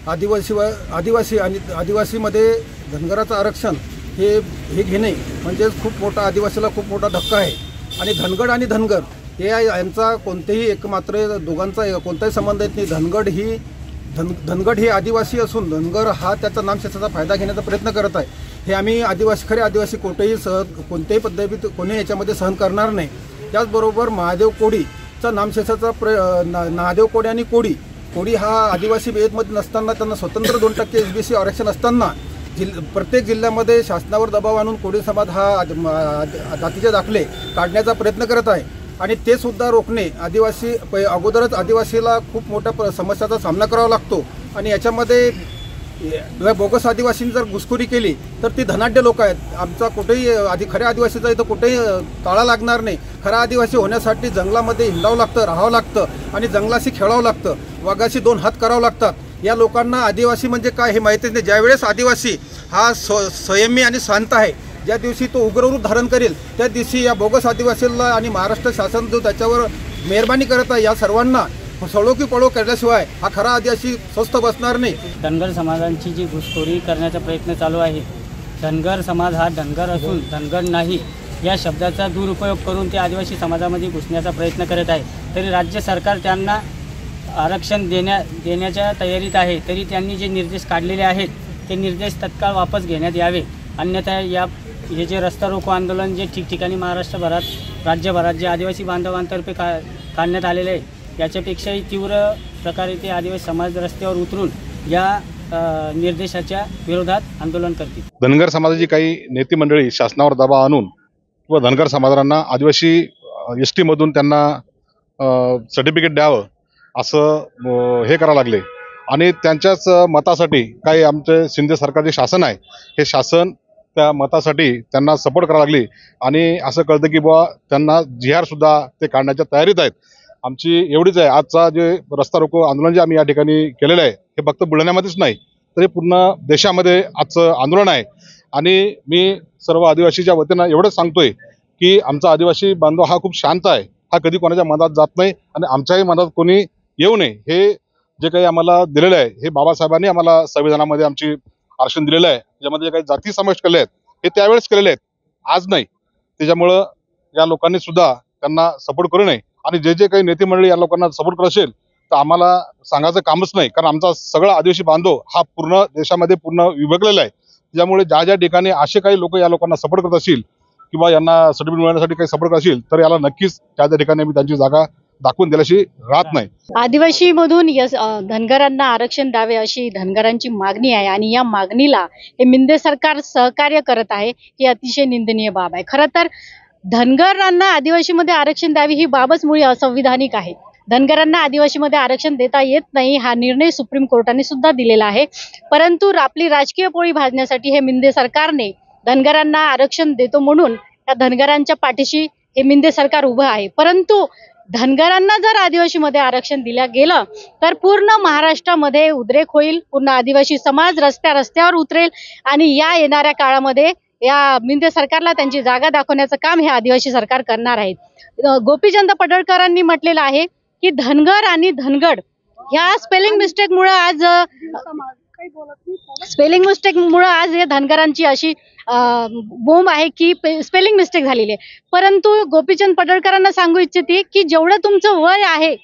V: आदिवासी आणि आदिवासीमध्ये धनगराचं आरक्षण हे घेणे म्हणजे खूप मोठा आदिवासीला खूप मोठा धक्का आहे. आणि धनगड आणि धनगर हे यांचा कोणतेही एकमात्र दोघांचा कोणताही संबंध येत नाही. धनगड हे आदिवासी असून धनगर हा त्याचा नामशेषाचा फायदा घेण्याचा प्रयत्न करत आहे. हे आम्ही खरे आदिवासी कोणत्याही पद्धतीत कोणी याच्यामध्ये सहन करणार नाही. त्याचबरोबर महादेव कोडीचा नामशेषाचा महादेव कोडी आणि कोडी हा आदिवासी बेतमध्ये नसताना त्यांना स्वतंत्र 2% SBC आरक्षण असताना प्रत्येक जिल्ह्यामध्ये शासनावर दबाव आणून कोळी समाज हा जातीचे दाखले काढण्याचा प्रयत्न करत आहे. आणि ते सुद्धा रोखणे अगोदरच आदिवासीला खूप मोठ्या समस्याचा सामना करावा लागतो. आणि याच्यामध्ये बोगस आदिवासींनी जर घुसखोरी केली तर ती धनाढ्य लोक आहेत. आमचा कुठेही खऱ्या आदिवासीचा इथं कुठेही ताळा लागणार नाही. खरा आदिवासी होण्यासाठी जंगलामध्ये हिंडावं लागतं, राहावं लागतं आणि जंगलाशी खेळावं लागतं. वाघाशी 2 हात करावं लागतात. या लोकांना आदिवासी म्हणजे काय हे माहितीच नाही. ज्यावेळेस आदिवासी हा संयमी आणि शांत आहे, ज्या दिवशी तो उग्ररूप धारण करेल त्या दिवशी या बोगस आदिवासीला आणि महाराष्ट्र शासन जो त्याच्यावर मेहरबानी करत आहे या सर्वांना सळो की पळो करण्याशिवाय हा खरा आदिवासी स्वस्थ बसणार नाही.
B: धनगर समाजांची जी घुसखोरी करण्याचा प्रयत्न चालू आहे, धनगर समाज हा धनगर असून धनगर नाही या शब्दाचा दुरुपयोग करून ते आदिवासी समाजामध्ये घुसण्याचा प्रयत्न करत आहे. तरी राज्य सरकार त्यांना आरक्षण देण्याच्या तयारीत आहे. तरी त्यांनी जे निर्देश काढलेले आहेत ते निर्देश तत्काळ वापस घेण्यात यावे. अन्यथा हे जे रस्ता रोको आंदोलन जे ठिकठिकाणी महाराष्ट्रभरात राज्यभरात जे आदिवासी बांधवांतर्फे काढण्यात आलेले आहे, याच्यापेक्षाही तीव्र प्रकारे ते आदिवासी समाज रस्त्यावर उतरून या निर्देशाच्या विरोधात आंदोलन करतील.
O: धनगर समाजाची काही नेते मंडळी शासनावर दबाव आणून किंवा धनगर समाजांना आदिवासी ST मधून त्यांना सर्टिफिकेट द्यावं असं हे करायला लागले आणि त्यांच्याच मतासाठी काही आमचे शिंदे सरकारचे शासन आहे, हे शासन त्या मतासाठी त्यांना सपोर्ट करायला लागली आणि असं कळतं की बुवा त्यांना GR सुद्धा ते काढण्याच्या तयारीत आहेत. आमची एवढीच आहे, आजचा जे रस्ता रोको आंदोलन जे आम्ही या ठिकाणी केलेलं आहे हे फक्त बुलढाण्यामध्येच नाही तर हे पूर्ण देशामध्ये आजचं आंदोलन आहे. आणि मी सर्व आदिवासीच्या वतीनं एवढंच सांगतोय की आमचा आदिवासी बांधव हा खूप शांत आहे, हा कधी कोणाच्या मनात जात नाही आणि आमच्याही मनात कोणी येऊ नये. हे जे काही आम्हाला दिलेलं आहे हे बाबासाहेबांनी आम्हाला संविधानामध्ये आमची आरक्षण दिलेलं आहे, ज्यामध्ये जे काही जाती समाविष्ट केले आहेत हे त्यावेळेस केलेले आहेत, आज नाही. त्याच्यामुळं या लोकांनी सुद्धा त्यांना सपोर्ट करू नये आणि जे जे काही नेते मंडळी या लोकांना सपोर्ट करत असेल तर आम्हाला सांगायचं कामच नाही, कारण आमचा सगळा आदिवासी बांधव हा पूर्ण देशामध्ये पूर्ण विभागलेला आहे. त्यामुळे ज्या ज्या ठिकाणी असे काही लोक या लोकांना सपोर्ट करत असतील किंवा यांना सर्टिफिकेट मिळवण्यासाठी काही सपोर्ट करत असतील तर याला नक्कीच त्या त्या ठिकाणी आम्ही त्यांची जागा दाखवून दिल्याशी राहत नाही.
C: आदिवासी मधून धनगरांना आरक्षण द्यावे अशी धनगरांची मागणी आहे आणि या मागणीला हे मिंदे सरकार सहकार्य करत आहे, ही अतिशय निंदनीय बाब आहे. खरं तर धनगरांना आदिवासीमध्ये आरक्षण द्यावी ही बाबच मुळी असंविधानिक आहे. धनगरांना आदिवासीमध्ये आरक्षण देता येत नाही हा निर्णय सुप्रीम कोर्टाने सुद्धा दिलेला आहे. परंतु आपली राजकीय पोळी भाजण्यासाठी हे मिंदे सरकारने धनगरांना आरक्षण देतो म्हणून त्या धनगरांच्या पाठीशी हे मिंदे सरकार उभं आहे. परंतु धनगरांना जर आदिवासीमध्ये आरक्षण दिलं गेलं तर पूर्ण महाराष्ट्रामध्ये उद्रेक होईल, पूर्ण आदिवासी समाज रस्त्यावर उतरेल आणि या येणाऱ्या काळामध्ये या मिंदे सरकारला त्यांची जागा दाखवण्याचं काम हे आदिवासी सरकार करणार आहे. गोपीचंद पडळकरांनी म्हटलेलं आहे की धनगर आणि धनगड ह्या स्पेलिंग मिस्टेकमुळे आज हे धनगरांची अशी बोंब आहे की स्पेलिंग मिस्टेक झालेली आहे. परंतु गोपीचंद पडळकरांना सांगू इच्छिते की जेवढं तुमचं वय आहे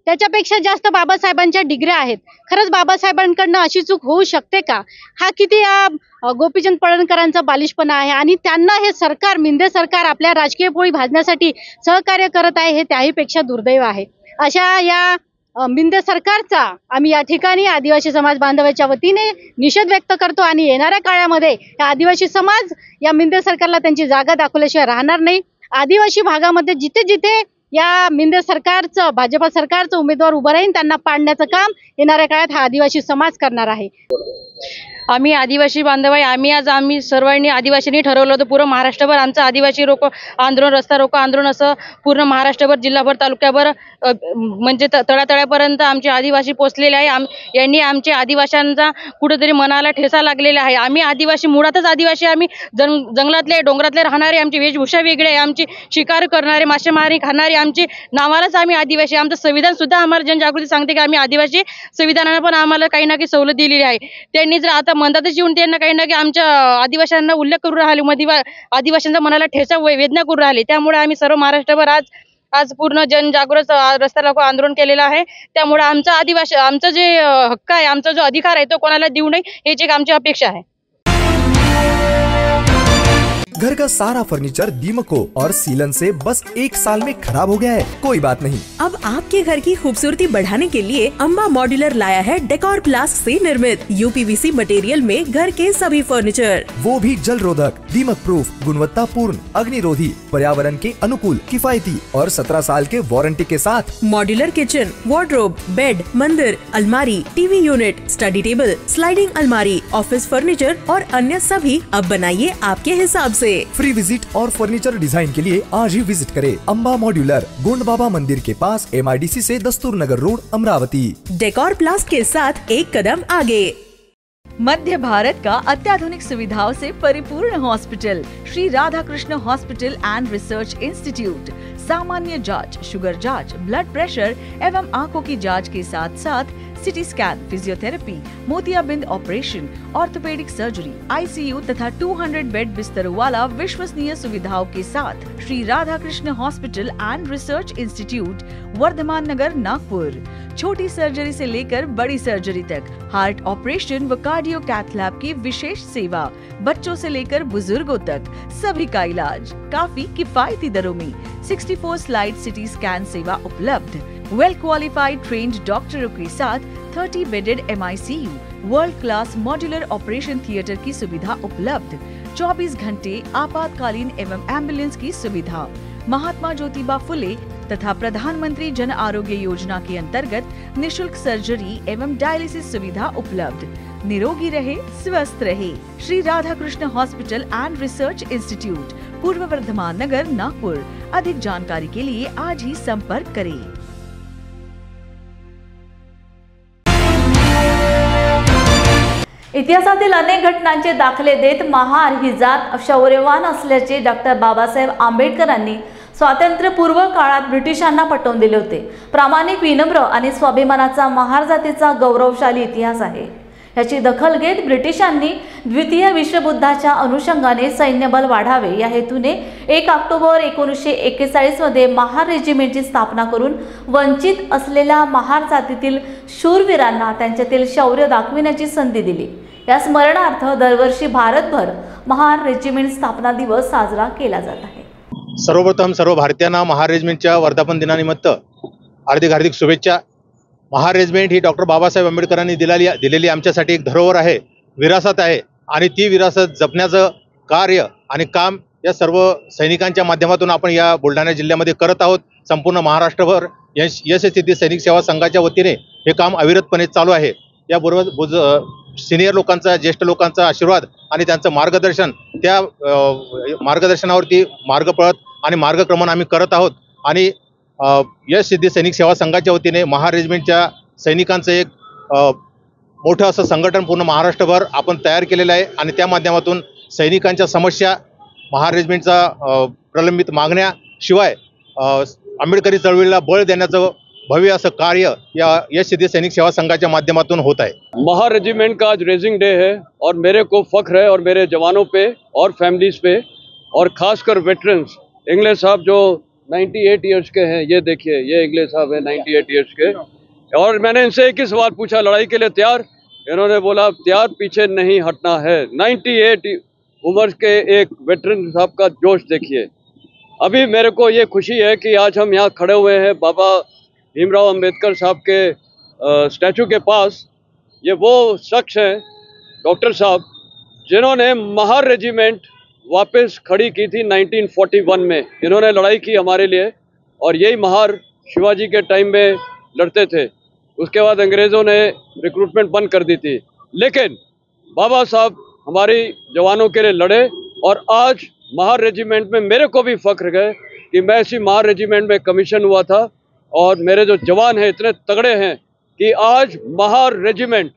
C: त्याच्यापेक्षा जास्त बाबासाहेबांच्या डिग्र्या आहेत. खरंच बाबासाहेबांकडनं अशी चूक होऊ शकते का? हा किती या गोपीचंद पडळकरांचा बालिशपणा आहे आणि त्यांना हे सरकार मिंदे सरकार आपल्या राजकीय पोळी भाजण्यासाठी सहकार्य करत आहे हे त्याहीपेक्षा दुर्दैव आहे. अशा या मिंदे सरकारचा आम्ही या ठिकाणी आदिवासी समाज बांधवाच्या वतीने निषेध व्यक्त करतो आणि येणाऱ्या काळामध्ये आदिवासी समाज या मिंदे सरकारला त्यांची जागा दाखवल्याशिवाय राहणार नाही. आदिवासी भागामध्ये जिथे जिथे या मिंदे सरकारचं भाजपा सरकारचं उमेदवार उभं राहील त्यांना पाडण्याचं काम येणाऱ्या काळात हा आदिवासी समाज करणार आहे.
W: आम्ही आदिवासी बांधव आहे. आम्ही सर्वांनी आदिवासींनी ठरवलं होतं पूर्ण महाराष्ट्रभर आमचं आदिवासी रोको आंदोलन रस्ता रोको आंदोलन असं पूर्ण महाराष्ट्रभर जिल्हाभर तालुक्याभर म्हणजे तळातळ्यापर्यंत आमचे आदिवासी पोचलेले आहे. यांनी आमच्या आदिवाशांचा कुठेतरी मनाला ठेसा लागलेला आहे. आम्ही आदिवासी मुळातच आदिवासी आम्ही जंगलातले डोंगरातले राहणारे, आमची वेशभूषा वेगळी आहे, आमची शिकार करणारे मासेमारी खाणारे आमची नावालाच आम्ही आदिवासी. आमचं संविधान सुद्धा आम्हाला जनजागृती सांगते की आम्ही आदिवासी. संविधानानं पण आम्हाला काही ना काही सवलत दिलेली आहे. त्यांनी जर आता मंदातच येऊन त्यांना काही ना काही आमच्या आदिवासींना उल्लेख करू राहिले, आदिवासींच्या मनाला ठेचा वेदना करू राहिले. त्यामुळे आम्ही सर्व महाराष्ट्रभर आज पूर्ण जनजागृत रस्ता रोको आंदोलन केलेलं आहे. त्यामुळे आमचं जे हक्क आहे, आमचा जो अधिकार आहे तो कोणाला देऊ नये हेच एक आमची अपेक्षा आहे.
X: घर का सारा फर्नीचर दीमको और सीलन से बस 1 साल में खराब हो गया है, कोई बात नहीं.
Y: अब आपके घर की खूबसूरती बढ़ाने के लिए अम्बा मॉड्यूलर लाया है डेकोर प्लास्ट से निर्मित UPVC मटेरियल में घर के सभी फर्नीचर,
X: वो भी जल रोधक, दीमक प्रूफ, गुणवत्ता पूर्ण, अग्निरोधी, पर्यावरण के अनुकूल, किफायती और 17 साल के वारंटी के साथ.
Y: मॉड्यूलर किचन, वार्डरोब, बेड, मंदिर, अलमारी, TV unit, study table, sliding अलमारी, ऑफिस फर्नीचर और अन्य सभी अब बनाइए आपके हिसाब से. से।
X: फ्री विजिट और फर्नीचर डिजाइन के लिए आज ही विजिट करें अम्बा मॉड्यूलर, गोंड बाबा मंदिर के पास, MIDC से दस्तूर नगर रोड, अमरावती।
Y: डेकोर प्लास्ट के साथ एक कदम आगे।
L: मध्य भारत का अत्याधुनिक सुविधाओं से परिपूर्ण hospital Shri Radha Krishna hospital and research institute सामान्य जांच, शुगर जांच, ब्लड प्रेशर एवं आंखों की जांच के साथ साथ सिटी स्कैन, फिजियोथेरेपी, मोतियाबिंद ऑपरेशन, ऑर्थोपेडिक सर्जरी, ICU तथा 200 बेड बिस्तरों वाला विश्वसनीय सुविधाओं के साथ Shri Radha Krishna hospital and research institute, Vardhaman Nagar, Nagpur. छोटी सर्जरी से लेकर बड़ी सर्जरी तक, हार्ट ऑपरेशन व कार्डियो कैथ लैब की विशेष सेवा, बच्चों से लेकर बुजुर्गों तक सभी का इलाज काफी किफायती दरों में। 64 स्लाइड सिटी स्कैन सेवा उपलब्ध, वेल क्वालिफाइड ट्रेन्ड डॉक्टरों के साथ 30 bedded MICU, world class modular operation theatre की सुविधा उपलब्ध, 24 घंटे आपातकालीन एवं एम्बुलेंस की सुविधा, महात्मा ज्योतिबा फुले तथा प्रधानमंत्री जन आरोग्य योजना के अंतर्गत निशुल्क सर्जरी एवं डायलिसिस सुविधा उपलब्ध। निरोगी रहे, स्वस्थ रहे। Shri Radha Krishna hospital and research institute, पूर्व वर्धमान नगर, नागपुर। अधिक जानकारी के लिए आज ही संपर्क करें।
A: इतिहासातील अनेक घटनांचे दाखले देत महार ही जात शौर्यवान असल्याचे डॉक्टर बाबासाहेब आंबेडकरांनी स्वातंत्र्यपूर्व काळात ब्रिटिशांना पटवून दिले होते। प्रामाणिक, विनम्र आणि स्वाभिमानाचा महार जातीचा गौरवशाली इतिहास आहे। याची दखल घेत ब्रिटिशांनी द्वितीय विश्वयुद्धाच्या अनुषंगाने सैन्यबल वाढावे या हेतूने 1 ऑक्टोबर 1941 मध्ये महार रेजिमेंटची स्थापना करून वंचित असलेल्या महार जातीतील शूरवीरांना त्यांच्यातील शौर्य दाखविण्याची संधी दिली। या स्मरणार्थ दरवर्षी भारतभर महार रेजिमेंट स्थापना दिवस साजरा केला जात आहे।
E: सर्वप्रथम सर्व भारतीयांना महार रेजिमेंटच्या वर्धापन दिनानिमित्त हार्दिक शुभेच्छा। महार रेजिमेंट ही डॉक्टर बाबासाहेब आंबेडकरांनी दिलेली आमच्यासाठी एक धरोहर आहे, विरासत आहे आणि ती विरासत जपण्याचं कार्य आणि काम या सर्व सैनिकांच्या माध्यमातून आपण या बुलढाणा जिल्ह्यामध्ये करत आहोत। संपूर्ण महाराष्ट्रभर यशस्वी सैनिक सेवा संघाच्या वतीने हे काम अविरतपणे चालू आहे। याबरोबर सिनियर लोकांचा, ज्येष्ठ लोकांचा आशीर्वाद आणि त्यांचं मार्गदर्शन, त्या मार्गदर्शनावरती मार्ग पळत आणि मार्गक्रमण आम्ही करत आहोत। आणि यशस्वी सैनिक सेवा संघाच्या वतीने महार रेजिमेंटच्या सैनिकांचं एक मोठं असं संघटन पूर्ण महाराष्ट्रभर आपण तयार केलेलं आहे आणि त्या माध्यमातून सैनिकांच्या समस्या, महार रेजिमेंटचा प्रलंबित मागण्या शिवाय आंबेडकरी चळवळीला बळ देण्याचं भव्य असं कार्य या यशस्वी सैनिक सेवा संघाच्या माध्यमातून होत आहे।
F: महार रेजिमेंट का आज रेजिंग डे है और मेरे को फख्र है और मेरे जवानों पे और फैमिलीज पे और खासकर वेटरन्स। इंग्लिश साहब जो 98 ईयर्स के हैं, ये देखिए, ये इंग्लिश साहब है 98 ईयर्स के, और मैंने इनसे एक ही सवाल पूछा, लड़ाई के लिए तैयार? इन्होंने बोला तैयार, पीछे नहीं हटना है। 98 उम्र के एक वेटरन साहब का जोश देखिए। अभी मेरे को ये खुशी है कि आज हम यहाँ खड़े हुए हैं बाबा भीमराव अंबेडकर साहब के स्टैचू के पास। ये वो शख्स हैं, डॉक्टर साहब, जिन्होंने महार रेजिमेंट वापस खड़ी की थी 1941 में। इन्होंने लड़ाई की हमारे लिए और यही महार शिवाजी के टाइम में लड़ते थे। उसके बाद अंग्रेज़ों ने रिक्रूटमेंट बंद कर दी थी, लेकिन बाबा साहब हमारी जवानों के लिए लड़े और आज महार रेजिमेंट में मेरे को भी फख्र है कि मैं इसी महार रेजिमेंट में कमीशन हुआ था और मेरे जो जवान हैं इतने तगड़े हैं कि आज महार रेजिमेंट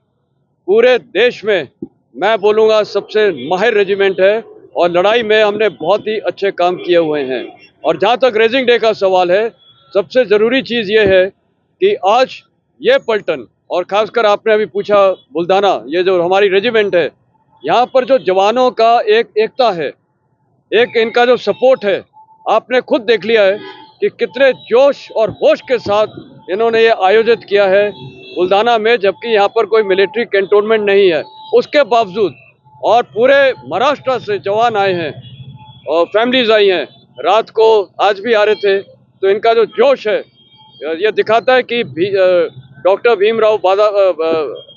F: पूरे देश में मैं बोलूँगा सबसे माहिर रेजिमेंट है और लड़ाई में हमने बहुत ही अच्छे काम किए हुए हैं। और जहाँ तक रेजिंग डे का सवाल है, सबसे ज़रूरी चीज़ ये है कि आज ये पलटन और ख़ासकर आपने अभी पूछा बुल्ढाना, ये जो हमारी रेजिमेंट है, यहाँ पर जो जवानों का एक एकता है, एक इनका जो सपोर्ट है, आपने खुद देख लिया है कि कितने जोश और होश के साथ इन्होंने ये आयोजित किया है बुल्ढाना में, जबकि यहाँ पर कोई मिलिट्री कैंटोनमेंट नहीं है। उसके बावजूद और पूरे महाराष्ट्र से जवान आए हैं और फैमिलीज आई हैं, रात को आज भी आ रहे थे। तो इनका जो जोश है ये दिखाता है कि डॉक्टर भीमराव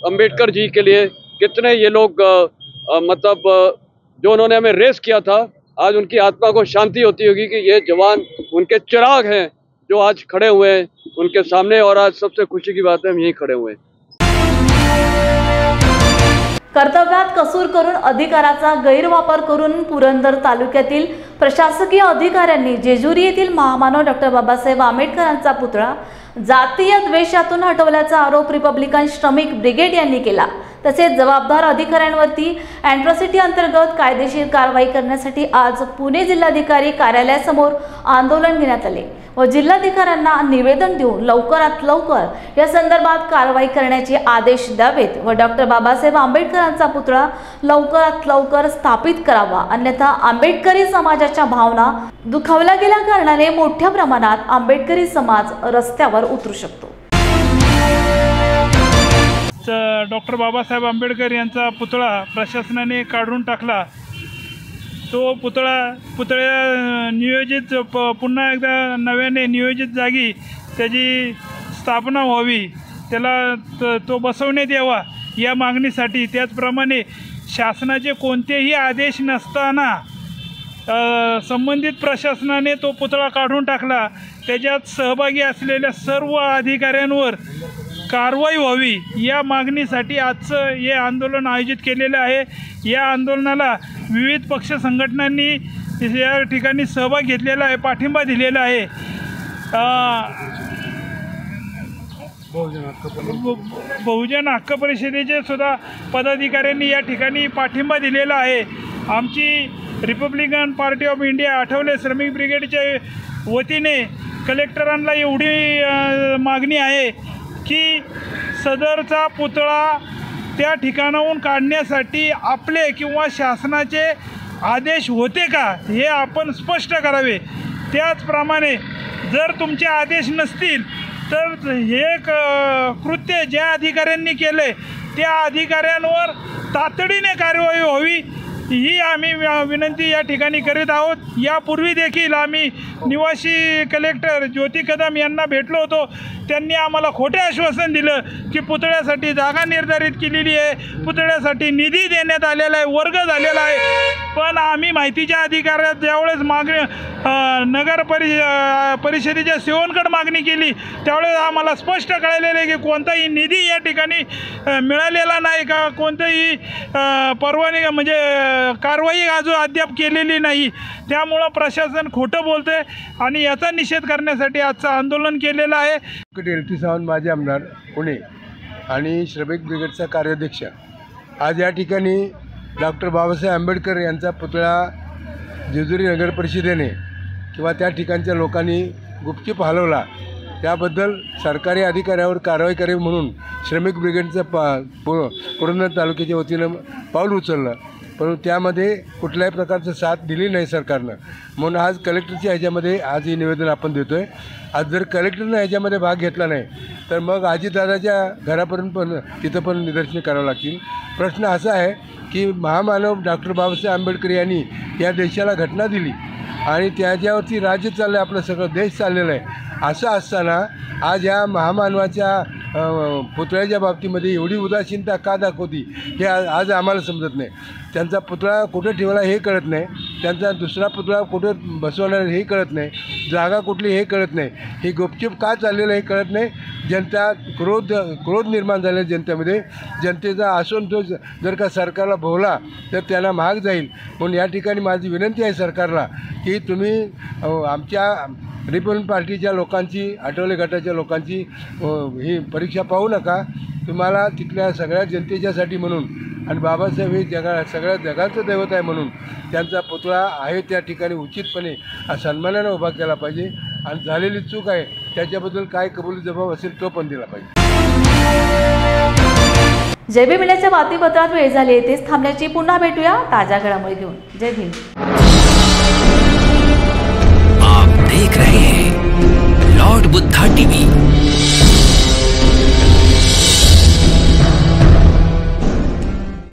F: अंबेडकर जी के लिए कितने ये लोग मतलब जो उन्होंने हमें रेस किया था, आज उनकी आत्मा को शांति होती होगी कि ये जवान उनके चिराग हैं जो आज खड़े हुए हैं उनके सामने। और आज सबसे खुशी की बात है हम यहीं खड़े हुए हैं।
A: कर्तव्यात कसूर करून अधिकाराचा गैरवापर करून पुरंदर तालुक्यातील प्रशासकीय अधिकाऱ्यांनी जेजुरी येथील महामानव डॉक्टर बाबासाहेब आंबेडकरांचा पुतळा जातीय द्वेषातून हटवल्याचा आरोप रिपब्लिकन श्रमिक ब्रिगेड यांनी केला। तसेच जबाबदार अधिकाऱ्यांवरती अॅट्रॉसिटी अंतर्गत कायदेशीर कारवाई करण्यासाठी आज पुणे जिल्हाधिकारी कार्यालयासमोर आंदोलन घेण्यात आले व जिल्हाधिकाऱ्यांना निवेदन देऊन लवकरात लवकर या संदर्भात कारवाई करण्याचे आदेश द्यावेत व डॉक्टर बाबासाहेब आंबेडकरांचा पुतळा लवकरात लवकर स्थापित करावा, अन्यथा आंबेडकरी समाजाच्या भावना दुखावल्या गेल्या कारणाने मोठ्या प्रमाणात आंबेडकरी समाज रस्त्यावर उतरू शकतो।
G: डॉक्टर बाबासाहेब यांचा पुतळा प्रशासनाने काढून टाकला। तो पुतळ्या नियोजित पुन्हा एकदा नव्याने नियोजित जागी त्याची स्थापना व्हावी, त्याला तो बसवण्यात यावा या मागणीसाठी। त्याचप्रमाणे शासनाचे कोणतेही आदेश नसताना संबंधित प्रशासनाने तो पुतळा काढून टाकला। त्याच्यात सहभागी असलेल्या सर्व अधिकाऱ्यांवर कारवाई व्हावी या मागणीसाठी आजचं हे आंदोलन आयोजित केलेलं आहे। या आंदोलनाला विविध पक्ष संघटनांनी या ठिकाणी सहभाग घेतलेला आहे, पाठिंबा दिलेला आहे। बहुजन हक्क परिषदेचे सुद्धा पदाधिकाऱ्यांनी या ठिकाणी पाठिंबा दिलेला आहे। आमची Republican party of India Athawale श्रमिक ब्रिगेडच्या वतीने कलेक्टरांना एवढी मागणी आहे की सदरचा पुतळा त्या ठिकाणाहून काढण्यासाठी आपले किंवा शासनाचे आदेश होते का हे आपण स्पष्ट करावे। त्याचप्रमाणे जर तुमचे आदेश नसतील तर हे कृत्य ज्या अधिकाऱ्यांनी केले त्या अधिकाऱ्यांवर तातडीने कारवाई व्हावी ही आम्ही विनंती या ठिकाणी करीत आहोत। यापूर्वी देखील आम्ही निवासी कलेक्टर ज्योती कदम यांना भेटलो होतो। त्यांनी आम्हाला खोटे आश्वासन दिलं की पुतळ्यासाठी जागा निर्धारित केलेली आहे, पुतळ्यासाठी निधी देण्यात आलेला आहे, वर्ग झालेला आहे। पण आम्ही माहितीच्या अधिकाऱ्यात ज्यावेळेस मागणी नगर परिषदेच्या सेवनकडे मागणी केली त्यावेळेस आम्हाला स्पष्ट कळलेलं आहे की कोणताही निधी या ठिकाणी मिळालेला नाही का, कोणताही परवानगी म्हणजे कारवाई अजून अद्याप केलेली नाही। त्यामुळं प्रशासन खोटं बोलते आणि याचा निषेध करण्यासाठी आजचं आंदोलन केलेलं आहे।
H: LT सावंत माजी आमदार पुणे आणि श्रमिक ब्रिगेडचा कार्याध्यक्ष आज या ठिकाणी डॉक्टर बाबासाहेब आंबेडकर यांचा पुतळा जेजुरी नगर परिषदेने किंवा त्या ठिकाणच्या लोकांनी गुपचूप हलवला, त्याबद्दल सरकारी अधिकाऱ्यावर कारवाई करावी म्हणून श्रमिक ब्रिगेडचं पुरंदर तालुक्याच्या वतीनं पाऊल उचललं, परंतु त्यामध्ये कुठल्याही प्रकारचं साथ दिली नाही सरकारनं। म्हणून आज कलेक्टरच्या ह्याच्यामध्ये आज हे निवेदन आपण देतो आहे। आज जर कलेक्टरनं ह्याच्यामध्ये भाग घेतला नाही तर मग अजितदादाच्या घरापर्यंत पण तिथं पण निदर्शने करावं लागतील। प्रश्न असा आहे की महामानव डॉक्टर बाबासाहेब आंबेडकर यांनी या देशाला घटना दिली आणि त्याच्यावरती राज्य चाललं आहे, आपलं सगळं देश चाललेलं आहे। असं असताना आज या महामानवाच्या पुतळ्याच्या बाबतीमध्ये एवढी उदासीनता का दाखवती हे आज आम्हाला समजत नाही। त्यांचा पुतळा कुठं ठेवला हे कळत नाही, त्यांचा दुसरा पुतळा कुठं बसवणार हे कळत नाही, जागा कुठली हे कळत नाही, हे गुपचूप का चाललेलं हे कळत नाही। जनता क्रोध निर्माण झालेला जनतेमध्ये, जनतेचा असंतोष जर का सरकारला भोवला तर त्यांना महाग जाईल। म्हणून या ठिकाणी माझी विनंती आहे सरकारला की तुम्ही आमच्या रिपब्लिकन पार्टीच्या लोकांची, आठवले गटाच्या लोकांची ही परीक्षा पाहू नका। तुम्हाला तिथल्या सगळ्या जनतेच्यासाठी म्हणून आणि बाबासाहेब हे सगळ्या जगाचं दैवत आहे म्हणून त्यांचा पुतळा आहे त्या ठिकाणी उचितपणे सन्मानाने उभा केला पाहिजे आणि झालेली चूक आहे त्याच्याबद्दल काय कबुली जबाब असेल तो पण दिला पाहिजे।
A: जय भीम मिडियाच्या बातमीपत्रात वेळ झाली, येथेच थांबण्याची। पुन्हा भेटूया ताज्या घडामोडी घेऊन। जय भीम।